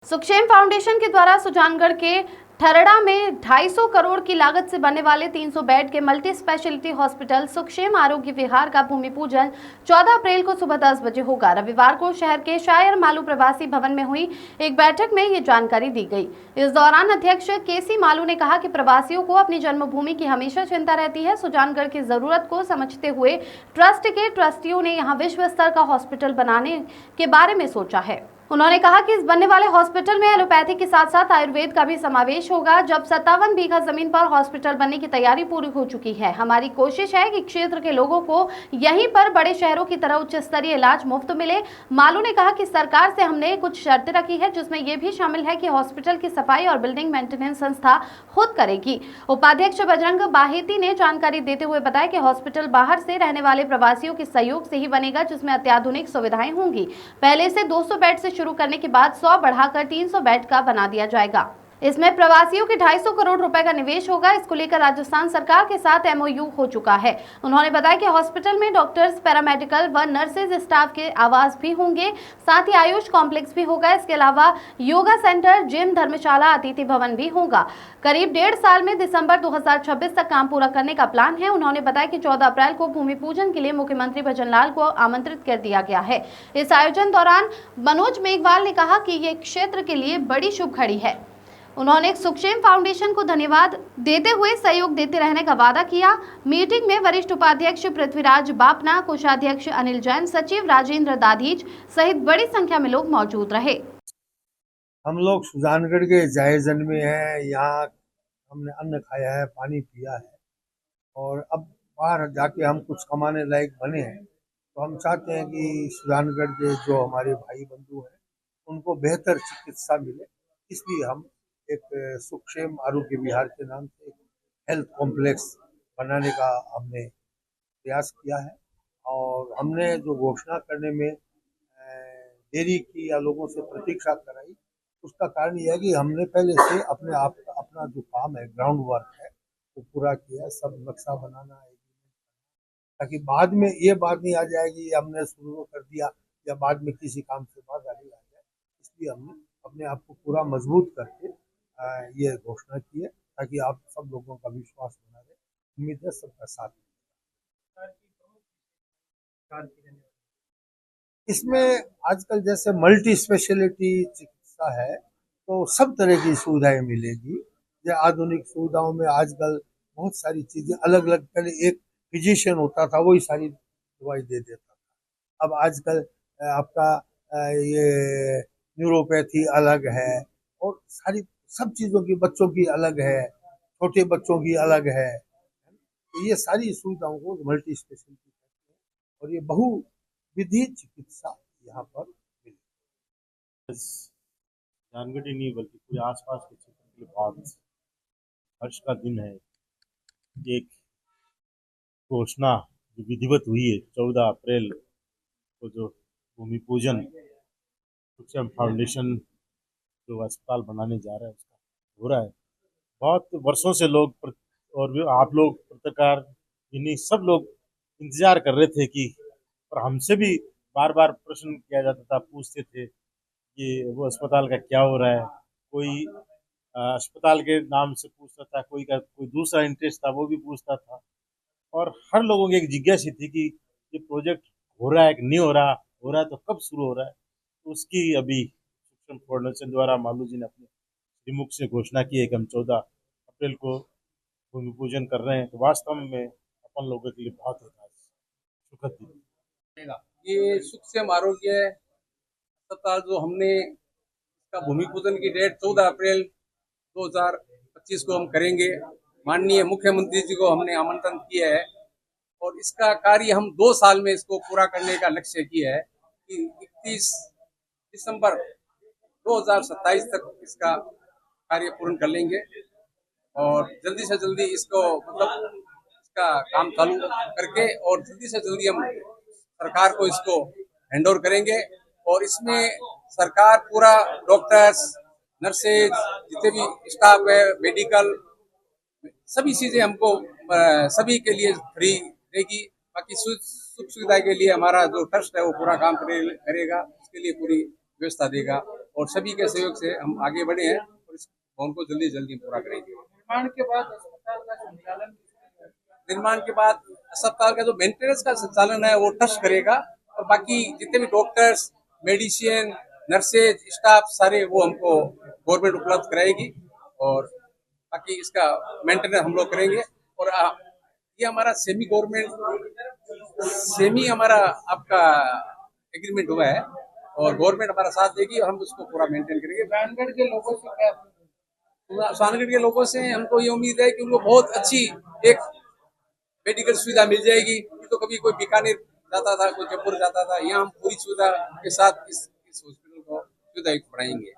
सुखशेम foundation के द्वारा सुजानगढ़ के ठरड़ा में 250 करोड़ की लागत से बनने वाले 300 बेड के मल्टी स्पेशलिटी हॉस्पिटल सुखशेम आरोग्य विहार का भूमि पूजन 14 अप्रैल को सुबह 10 बजे होगा। रविवार को शहर के शायर मालू प्रवासी भवन में हुई एक बैठक में ये जानकारी दी गई। इस दौरान अध्यक्ष केसी मालू ने कहा कि प्रवासियों को अपनी जन्मभूमि की हमेशा चिंता रहती है। सुजानगढ़ की जरूरत को समझते हुए ट्रस्ट के ट्रस्टियों ने यहाँ विश्व स्तर का हॉस्पिटल बनाने के बारे में सोचा है। उन्होंने कहा कि इस बनने वाले हॉस्पिटल में एलोपैथी के साथ साथ आयुर्वेद का भी समावेश होगा। जब 57 बीघा जमीन पर हॉस्पिटल बनने की तैयारी पूरी हो चुकी है। हमारी कोशिश है कि क्षेत्र के लोगों को यहीं पर बड़े शहरों की तरह उच्च स्तरीय इलाज मुफ्त मिले। मालू ने कहा कि सरकार से हमने कुछ शर्तें रखी है, जिसमें यह भी शामिल है कि हॉस्पिटल की सफाई और बिल्डिंग मेंटेनेंस संस्था खुद करेगी। उपाध्यक्ष बजरंग बाहेती ने जानकारी देते हुए बताया कि हॉस्पिटल बाहर से रहने वाले प्रवासियों के सहयोग से ही बनेगा, जिसमें अत्याधुनिक सुविधाएं होंगी। पहले से 200 बेड से शुरू करने के बाद 100 बढ़ाकर 300 बेड का बना दिया जाएगा। इसमें प्रवासियों के 250 करोड़ रुपए का निवेश होगा। इसको लेकर राजस्थान सरकार के साथ MOU हो चुका है। उन्होंने बताया कि हॉस्पिटल में डॉक्टर्स, पैरामेडिकल व नर्सेज स्टाफ के आवास भी होंगे, साथ ही आयुष कॉम्प्लेक्स भी होगा। इसके अलावा योगा सेंटर, जिम, धर्मशाला, अतिथि भवन भी होगा। करीब 1.5 साल में दिसंबर 2026 तक काम पूरा करने का प्लान है। उन्होंने बताया कि 14 अप्रैल को भूमि पूजन के लिए मुख्यमंत्री भजनलाल को आमंत्रित कर दिया गया है। इस आयोजन दौरान मनोज मेघवाल ने कहा कि ये क्षेत्र के लिए बड़ी शुभ घड़ी है। उन्होंने सुखशेम फाउंडेशन को धन्यवाद देते हुए सहयोग देते रहने का वादा किया। मीटिंग में वरिष्ठ उपाध्यक्ष पृथ्वीराज बापना, कोषाध्यक्ष अनिल जैन, सचिव राजेंद्र दाधीच सहित बड़ी संख्या में लोग मौजूद रहे। हम लोग सुजानगढ़ के जाए जन्मे हैं, यहाँ हमने अन्न खाया है, पानी पिया है और अब बाहर जाके हम कुछ कमाने लायक बने हैं, तो हम चाहते हैं कि सुजानगढ़ के जो हमारे भाई बंधु हैं उनको बेहतर चिकित्सा मिले। इसलिए हम एक सुखशेम आरोग्य विहार के नाम से एक हेल्थ कॉम्प्लेक्स बनाने का हमने प्रयास किया है। और हमने जो घोषणा करने में देरी की या लोगों से प्रतीक्षा कराई, उसका कारण यह है कि हमने पहले से अपना जो काम है, ग्राउंड वर्क है, वो पूरा किया है। सब नक्शा बनाना है ताकि बाद में ये बात नहीं आ जाएगी हमने शुरू कर दिया या बाद में किसी काम से बाधा नहीं आ जाए। इसलिए हमने अपने आप को पूरा मजबूत करके ये घोषणा की है ताकि आप सब लोगों का विश्वास बना रहे। उम्मीद है सबका साथ। इसमें आजकल जैसे मल्टी स्पेशलिटी चिकित्सा है, तो सब तरह की सुविधाएं मिलेगी। ये आधुनिक सुविधाओं में आजकल बहुत सारी चीजें अलग अलग, पहले एक फिजिशियन होता था वही सारी दवाई दे देता था। अब आजकल आपका ये न्यूरोपैथी अलग है और सारी सब चीजों की, बच्चों की अलग है, छोटे बच्चों की अलग है। तो ये सारी सुविधाओं को मल्टी स्पेशलिटी कहते हैं और ये बहुविधि चिकित्सा यहाँ पर मिली। जानगढ़ ही नहीं बल्कि पूरे आसपास के क्षेत्र के लिए बहुत हर्ष का दिन है। एक घोषणा जो विधिवत हुई है 14 अप्रैल को, जो भूमि पूजन सुखशेम फाउंडेशन जो अस्पताल बनाने जा रहा है उसका हो रहा है। बहुत वर्षों से लोग और भी आप लोग पत्रकार, इन्हीं सब लोग इंतजार कर रहे थे कि, और हमसे भी बार बार प्रश्न किया जाता था, पूछते थे कि वो अस्पताल का क्या हो रहा है। कोई अस्पताल के नाम से पूछता था, कोई दूसरा इंटरेस्ट था वो भी पूछता था। और हर लोगों की एक जिज्ञासा थी कि ये प्रोजेक्ट हो रहा है कि नहीं हो रहा, हो रहा है तो कब शुरू हो रहा है। तो उसकी अभी सुखशेम फाउंडेशन द्वारा मालू जी ने अपने श्रीमुख से घोषणा की है कि हम 14 अप्रैल को भूमि पूजन कर रहे हैं। तो वास्तव में अपन लोगों के लिए बहुत सुखद दिन। ये सुखशेम आरोग्य अस्पताल जो हमने इसका भूमि पूजन की डेट 14 अप्रैल 2025 को हम करेंगे। माननीय मुख्यमंत्री जी को हमने आमंत्रण किया है और इसका कार्य हम 2 साल में इसको पूरा करने का लक्ष्य किया है कि 31 दिसंबर 2027 तक इसका कार्य पूर्ण कर लेंगे और जल्दी से जल्दी इसको इसका काम चालू करके और जल्दी से जल्दी हम सरकार को इसको हैंड ओवर करेंगे। और इसमें सरकार पूरा डॉक्टर्स, नर्सेज, जितने भी स्टाफ है, मेडिकल, सभी चीजें हमको सभी के लिए फ्री देगी। बाकी सुख सुविधा के लिए हमारा जो ट्रस्ट है वो पूरा काम करेगा, उसके लिए पूरी व्यवस्था देगा। और सभी के सहयोग से हम आगे बढ़े हैं और इस भवन को जल्दी जल्दी पूरा करेंगे। निर्माण के बाद अस्पताल का जो मेंटेनेंस का संचालन है वो ट्रस्ट करेगा और बाकी जितने भी डॉक्टर्स, मेडिसिन, नर्सेज, स्टाफ सारे वो हमको गवर्नमेंट उपलब्ध कराएगी और बाकी इसका मेंटेनेंस हम लोग करेंगे। और ये हमारा सेमी हमारा आपका एग्रीमेंट हुआ है और गवर्नमेंट हमारा साथ देगी और हम उसको पूरा मेंटेन करेंगे। सुजानगढ़ के लोगों से सुजानगढ़ के लोगों से हमको ये उम्मीद है कि उनको बहुत अच्छी एक मेडिकल सुविधा मिल जाएगी। तो कभी कोई बीकानेर जाता था, कोई जयपुर जाता था, यहाँ हम पूरी सुविधा के साथ इस हॉस्पिटल को सुविधा बढ़ाएंगे।